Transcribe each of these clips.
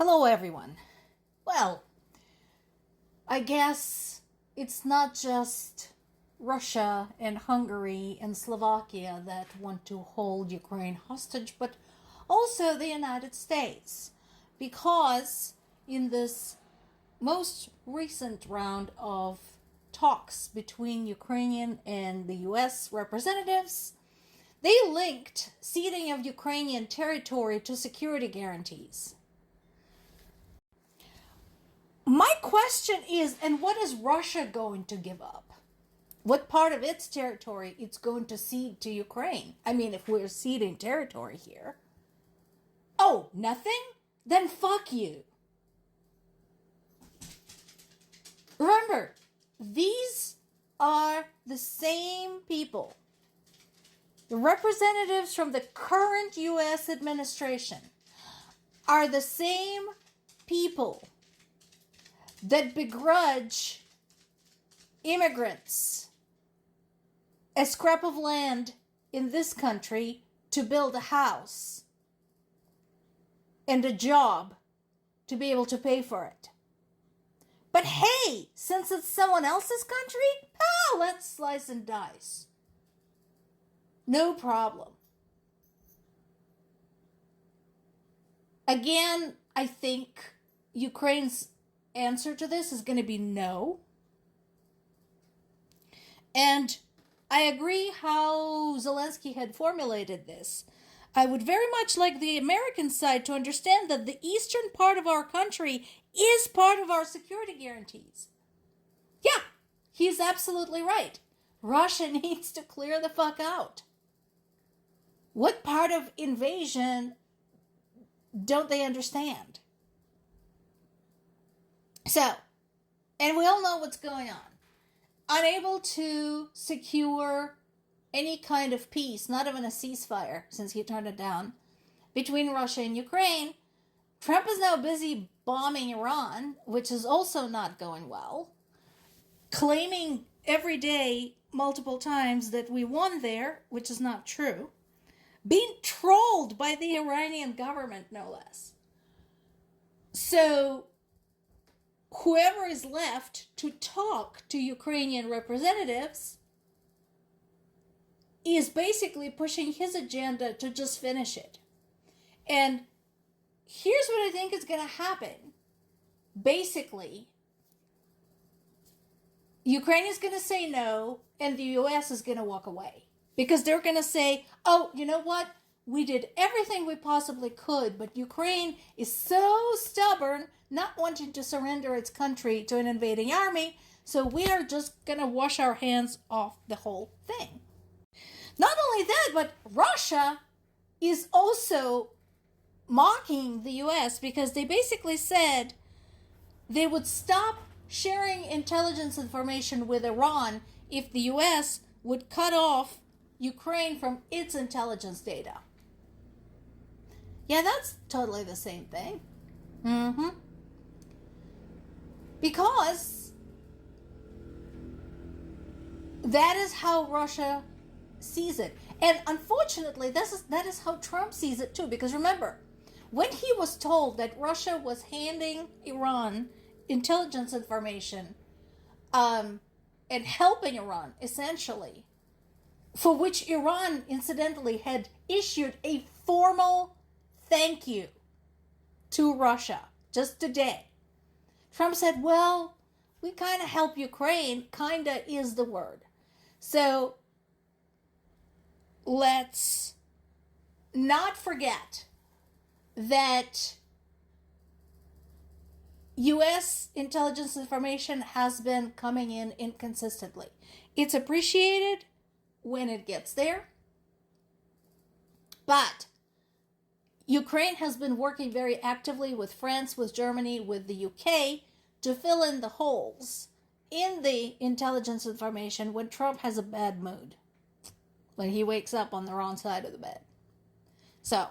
Hello, everyone. Well, I guess it's not just Russia and Hungary and Slovakia that want to hold Ukraine hostage, but also the United States. Because in this most recent round of talks between Ukrainian and the US representatives, they linked ceding of Ukrainian territory to security guarantees. My question is, and what is Russia going to give up? What part of its territory it's going to cede to Ukraine? I mean, if we're ceding territory here. Oh, nothing? Then fuck you. Remember, these are the same people. The representatives from the current US administration are the same people that begrudge immigrants a scrap of land in this country to build a house and a job to be able to pay for it. But hey, since it's someone else's country, let's slice and dice. No problem. Again, I think Ukraine's answer to this is going to be no. And I agree how Zelensky had formulated this. I would very much like the American side to understand that the eastern part of our country is part of our security guarantees. Yeah, he's absolutely right. Russia needs to clear the fuck out. What part of invasion don't they understand? So, and we all know what's going on. Unable to secure any kind of peace, not even a ceasefire, since he turned it down, between Russia and Ukraine, Trump is now busy bombing Iran, which is also not going well, claiming every day, multiple times, that we won there, which is not true, being trolled by the Iranian government, no less. So, whoever is left to talk to Ukrainian representatives is basically pushing his agenda to just finish it. And here's what I think is going to happen. Basically, Ukraine is going to say no, and the US is going to walk away. Because they're going to say, oh, you know what? We did everything we possibly could, but Ukraine is so stubborn, not wanting to surrender its country to an invading army, so we are just going to wash our hands off the whole thing. Not only that, but Russia is also mocking the US because they basically said they would stop sharing intelligence information with Iran if the US would cut off Ukraine from its intelligence data. Yeah, that's totally the same thing. Because that is how Russia sees it. And unfortunately, that is how Trump sees it too. Because remember, when he was told that Russia was handing Iran intelligence information and helping Iran, essentially, for which Iran, incidentally, had issued a formal thank you to Russia just today. Trump said, well, we kind of help Ukraine, kind of is the word. So let's not forget that U.S. intelligence information has been coming in inconsistently. It's appreciated when it gets there, but Ukraine has been working very actively with France, with Germany, with the UK to fill in the holes in the intelligence information when Trump has a bad mood, when he wakes up on the wrong side of the bed. So,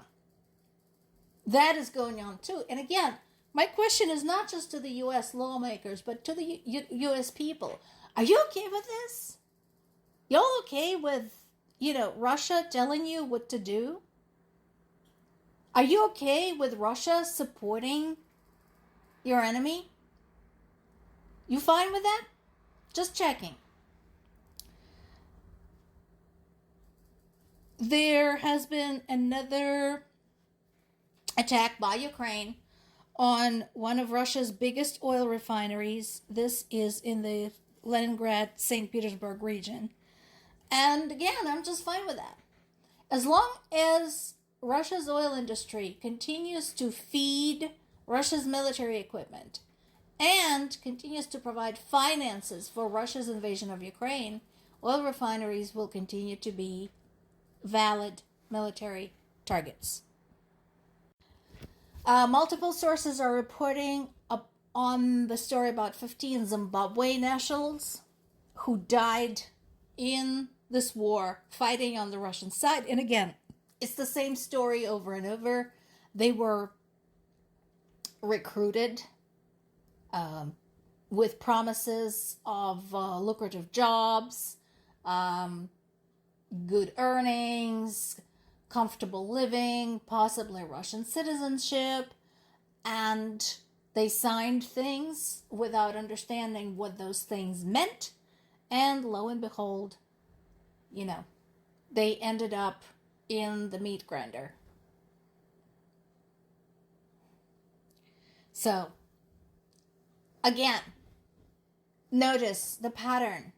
that is going on too. And again, my question is not just to the U.S. lawmakers, but to the U.S. people. Are you okay with this? Y'all okay with, Russia telling you what to do? Are you okay with Russia supporting your enemy? You fine with that? Just checking. There has been another attack by Ukraine on one of Russia's biggest oil refineries. This is in the Leningrad, St. Petersburg region. And again, I'm just fine with that. As long as Russia's oil industry continues to feed Russia's military equipment and continues to provide finances for Russia's invasion of Ukraine, oil refineries will continue to be valid military targets. Multiple sources are reporting up on the story about 15 Zimbabwe nationals who died in this war fighting on the Russian side. And again, it's the same story over and over. They were recruited with promises of lucrative jobs, good earnings, comfortable living, possibly Russian citizenship, and they signed things without understanding what those things meant, and lo and behold, they ended up in the meat grinder. So, again, notice the pattern.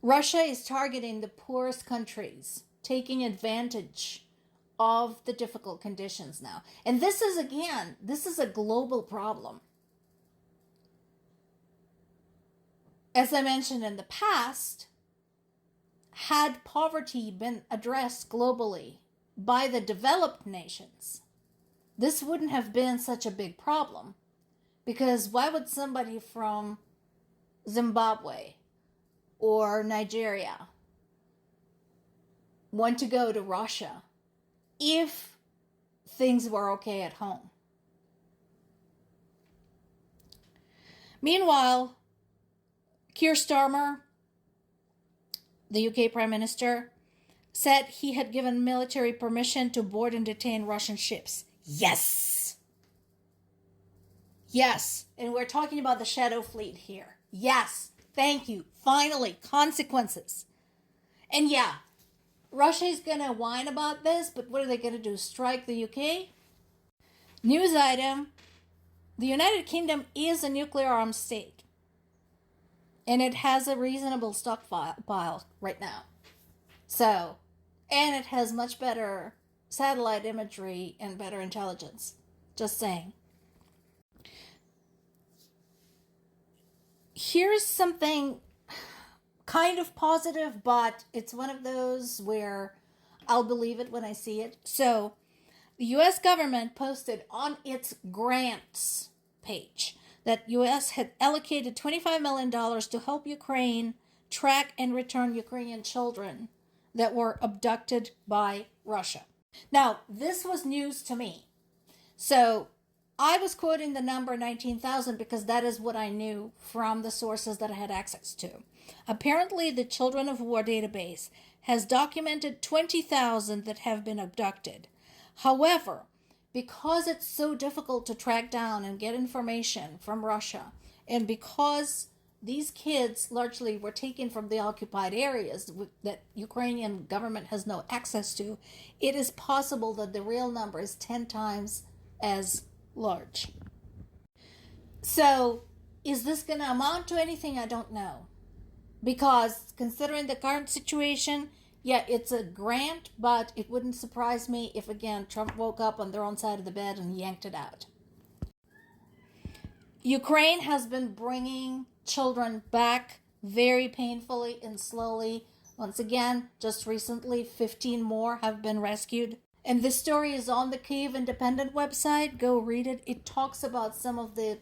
Russia is targeting the poorest countries, taking advantage of the difficult conditions now. And this is a global problem. As I mentioned in the past, had poverty been addressed globally by the developed nations, this wouldn't have been such a big problem. Because why would somebody from Zimbabwe or Nigeria want to go to Russia if things were okay at home? Meanwhile, Keir Starmer, the UK Prime Minister, said he had given military permission to board and detain Russian ships. Yes! Yes, and we're talking about the Shadow Fleet here. Yes, thank you. Finally, consequences. And yeah, Russia is going to whine about this, but what are they going to do? Strike the UK? News item. The United Kingdom is a nuclear armed state. And it has a reasonable stockpile right now. So, and it has much better satellite imagery and better intelligence. Just saying. Here's something kind of positive, but it's one of those where I'll believe it when I see it. So, the U.S. government posted on its grants page that U.S. had allocated $25 million to help Ukraine track and return Ukrainian children that were abducted by Russia. Now, this was news to me. So, I was quoting the number 19,000 because that is what I knew from the sources that I had access to. Apparently, the Children of War database has documented 20,000 that have been abducted. However, because it's so difficult to track down and get information from Russia, and because these kids largely were taken from the occupied areas that Ukrainian government has no access to, it is possible that the real number is 10 times as large. So, is this going to amount to anything? I don't know. Because considering the current situation, yeah, it's a grant, but it wouldn't surprise me if, again, Trump woke up on their own side of the bed and yanked it out. Ukraine has been bringing children back very painfully and slowly. Once again, just recently, 15 more have been rescued. And this story is on the Kyiv Independent website. Go read it. It talks about some of the,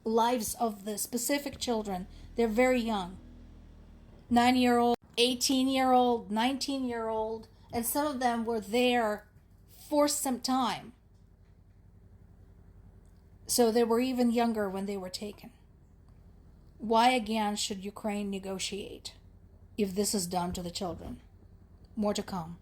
lives of the specific children. They're very young. 9-year-old, 18-year-old, 19-year-old. And some of them were there for some time. So they were even younger when they were taken. Why again should Ukraine negotiate if this is done to the children? More to come.